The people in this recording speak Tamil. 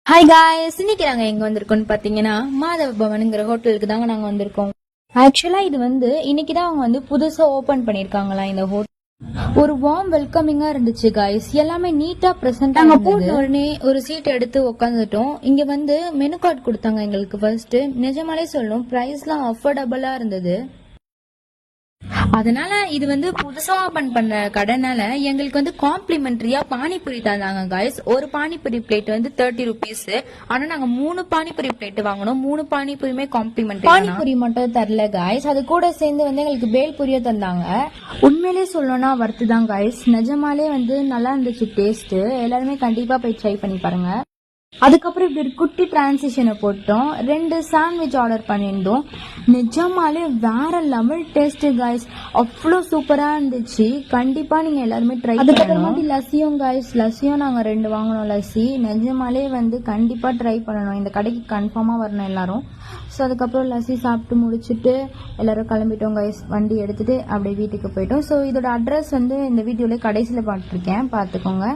ஹாய் காய்ஸ், இன்னைக்கு நாங்க எங்க வந்திருக்கோம்னு பாத்தீங்கன்னா மாதவ பவனுங்கிற ஹோட்டலுக்கு தாங்க நாங்க வந்திருக்கோம். ஆக்சுவலா இது இன்னைக்கு தான் அவங்க புதுசா ஓபன் பண்ணிருக்காங்களா இந்த ஹோட்டல். ஒரு வார்ம் வெல்கமிங்கா இருந்துச்சு காய்ஸ். எல்லாமே நீட்டா பிரசன்ட். நாங்க போன உடனே ஒரு சீட் எடுத்து உட்காந்துட்டோம். இங்க மெனு கார்டு கொடுத்தாங்க எங்களுக்கு. ஃபர்ஸ்ட் நிஜமாலே சொல்லணும், பிரைஸ்லாம் அஃபோர்டபுளா இருந்தது. அதனால இது புதுசா ஓபன் பண்ண கடைனால எங்களுக்கு காம்ப்ளிமெண்டரியா பானிபூரி தந்தாங்க காய்ஸ். ஒரு பானிபூரி பிளேட் 30 ருபீஸ். ஆனா நாங்க 3 பானிபூரி பிளேட் வாங்கணும். 3 பானிபூரியுமே காம்ப்ளிமெண்டரி. பானிபூரி மட்டும் தரல காய்ஸ், அது கூட சேர்ந்து எங்களுக்கு பேல் பூரியா தந்தாங்க. உண்மையிலே சொல்லணும்னா வர்த்து தான் காய்ஸ். நிஜமாலே நல்லா இருந்துச்சு டேஸ்ட். எல்லாருமே கண்டிப்பா போய் ட்ரை பண்ணி பாருங்க. அதுக்கப்புறம் இப்படி ஒரு குட்டி டிரான்சிஷனை போட்டோம். 2 சாண்ட்விச் ஆர்டர் பண்ணியிருந்தோம். நிஜமாலே வேற லெவல் டேஸ்ட் காய்ஸ். அவ்வளோ சூப்பரா இருந்துச்சு. கண்டிப்பா நீங்க எல்லாருமே ட்ரை பண்ணணும். லஸ்ஸியும் காய்ஸ், லஸ்ஸியும் நாங்க 2 வாங்கணும். லஸ்ஸி நிஜமாலே கண்டிப்பா ட்ரை பண்ணணும். இந்த கடைக்கு கன்ஃபார்மா வரணும் எல்லாரும். ஸோ அதுக்கப்புறம் லஸ்ஸி சாப்பிட்டு முடிச்சுட்டு எல்லாரும் கிளம்பிட்டோம் காய்ஸ். வண்டி எடுத்துட்டு அப்படியே வீட்டுக்கு போயிட்டோம். ஸோ இதோட அட்ரஸ் இந்த வீடியோல கடைசியில் பார்த்துருக்கேன், பார்த்துக்கோங்க.